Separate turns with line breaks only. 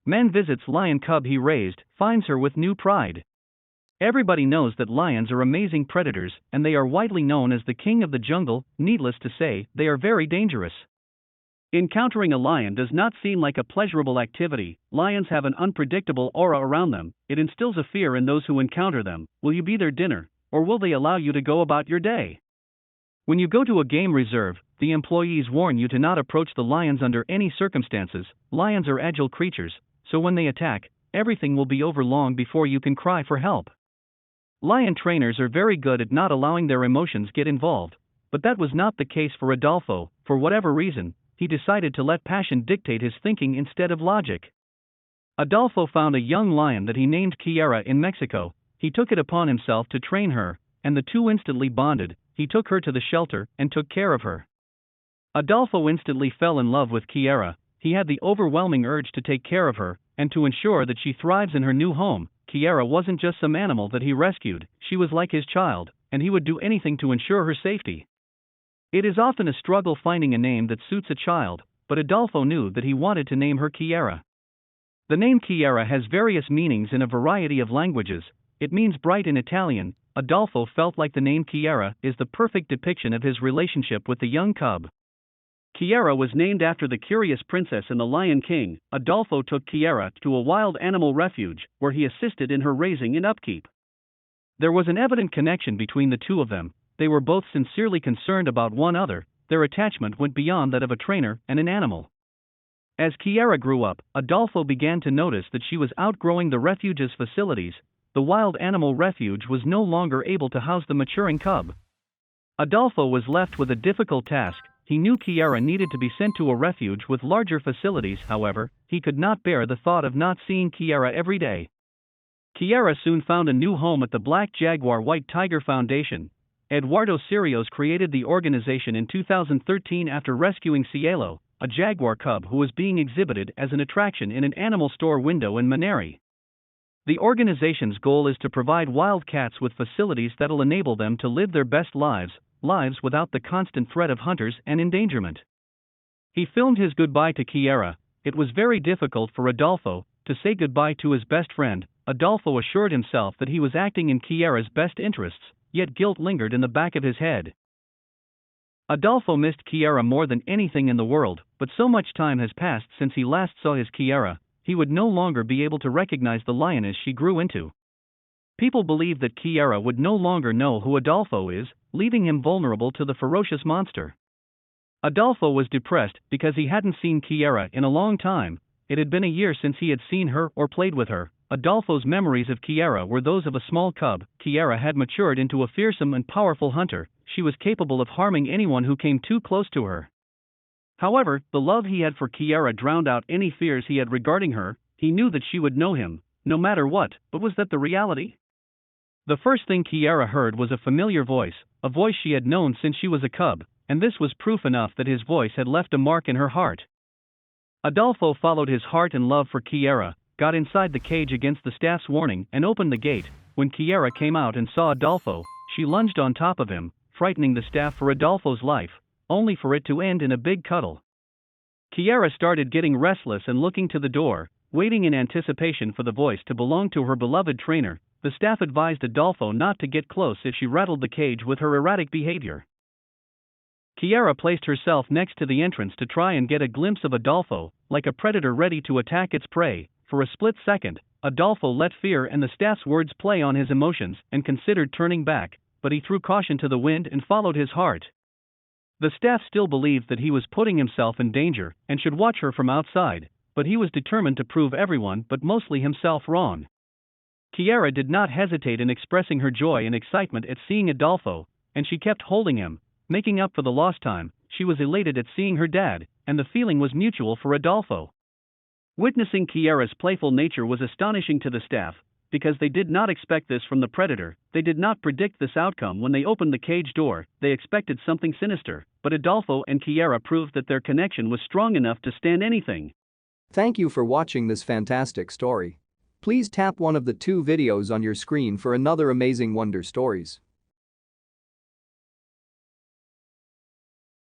Man visits lion cub he raised, finds her with new pride. Everybody knows that lions are amazing predators, and they are widely known as the king of the jungle. Needless to say, they are very dangerous. Encountering a lion does not seem like a pleasurable activity. Lions have an unpredictable aura around them. It instills a fear in those who encounter them. Will you be their dinner, or will they allow you to go about your day? When you go to a game reserve, the employees warn you to not approach the lions under any circumstances. Lions are agile creatures, so when they attack, everything will be over long before you can cry for help. Lion trainers are very good at not allowing their emotions get involved, but that was not the case for Adolfo. For whatever reason, he decided to let passion dictate his thinking instead of logic. Adolfo found a young lion that he named Kiara in Mexico. He took it upon himself to train her, and the two instantly bonded. He took her to the shelter and took care of her. Adolfo instantly fell in love with Kiara. He had the overwhelming urge to take care of her, and to ensure that she thrives in her new home. Kiara wasn't just some animal that he rescued, she was like his child, and he would do anything to ensure her safety. It is often a struggle finding a name that suits a child, but Adolfo knew that he wanted to name her Kiara. The name Kiara has various meanings in a variety of languages. It means bright in Italian. Adolfo felt like the name Kiara is the perfect depiction of his relationship with the young cub. Kiara was named after the curious princess in The Lion King. Adolfo took Kiara to a wild animal refuge, where he assisted in her raising and upkeep. There was an evident connection between the two of them. They were both sincerely concerned about one another. Their attachment went beyond that of a trainer and an animal. As Kiara grew up, Adolfo began to notice that she was outgrowing the refuge's facilities. The wild animal refuge was no longer able to house the maturing cub. Adolfo was left with a difficult task. He knew Kiara needed to be sent to a refuge with larger facilities. However, he could not bear the thought of not seeing Kiara every day. Kiara soon found a new home at the Black Jaguar White Tiger Foundation. Eduardo Sirios created the organization in 2013 after rescuing Cielo, a jaguar cub who was being exhibited as an attraction in an animal store window in Maneri. The organization's goal is to provide wildcats with facilities that'll enable them to live their best lives without the constant threat of hunters and endangerment. He filmed his goodbye to Kiara. It was very difficult for Adolfo to say goodbye to his best friend. Adolfo assured himself that he was acting in Kiara's best interests, yet guilt lingered in the back of his head. Adolfo missed Kiara more than anything in the world, but so much time has passed since he last saw his Kiara, he would no longer be able to recognize the lioness she grew into. People believe that Kiara would no longer know who Adolfo is, leaving him vulnerable to the ferocious monster. Adolfo was depressed because he hadn't seen Kiara in a long time. It had been a year since he had seen her or played with her. Adolfo's memories of Kiara were those of a small cub. Kiara had matured into a fearsome and powerful hunter. She was capable of harming anyone who came too close to her. However, the love he had for Kiara drowned out any fears he had regarding her. He knew that she would know him, no matter what, but was that the reality? The first thing Kiara heard was a familiar voice, a voice she had known since she was a cub, and this was proof enough that his voice had left a mark in her heart. Adolfo followed his heart and love for Kiara, got inside the cage against the staff's warning, and opened the gate. When Kiara came out and saw Adolfo, she lunged on top of him, frightening the staff for Adolfo's life, only for it to end in a big cuddle. Kiara started getting restless and looking to the door, waiting in anticipation for the voice to belong to her beloved trainer. The staff advised Adolfo not to get close if she rattled the cage with her erratic behavior. Kiara placed herself next to the entrance to try and get a glimpse of Adolfo, like a predator ready to attack its prey. For a split second, Adolfo let fear and the staff's words play on his emotions and considered turning back, but he threw caution to the wind and followed his heart. The staff still believed that he was putting himself in danger and should watch her from outside, but he was determined to prove everyone but mostly himself wrong. Kiara did not hesitate in expressing her joy and excitement at seeing Adolfo, and she kept holding him, making up for the lost time. She was elated at seeing her dad, and the feeling was mutual for Adolfo. Witnessing Kiara's playful nature was astonishing to the staff, because they did not expect this from the predator. They did not predict this outcome when they opened the cage door. They expected something sinister, but Adolfo and Kiara proved that their connection was strong enough to stand anything.
Thank you for watching this fantastic story. Please tap one of the two videos on your screen for another amazing Wonder Stories.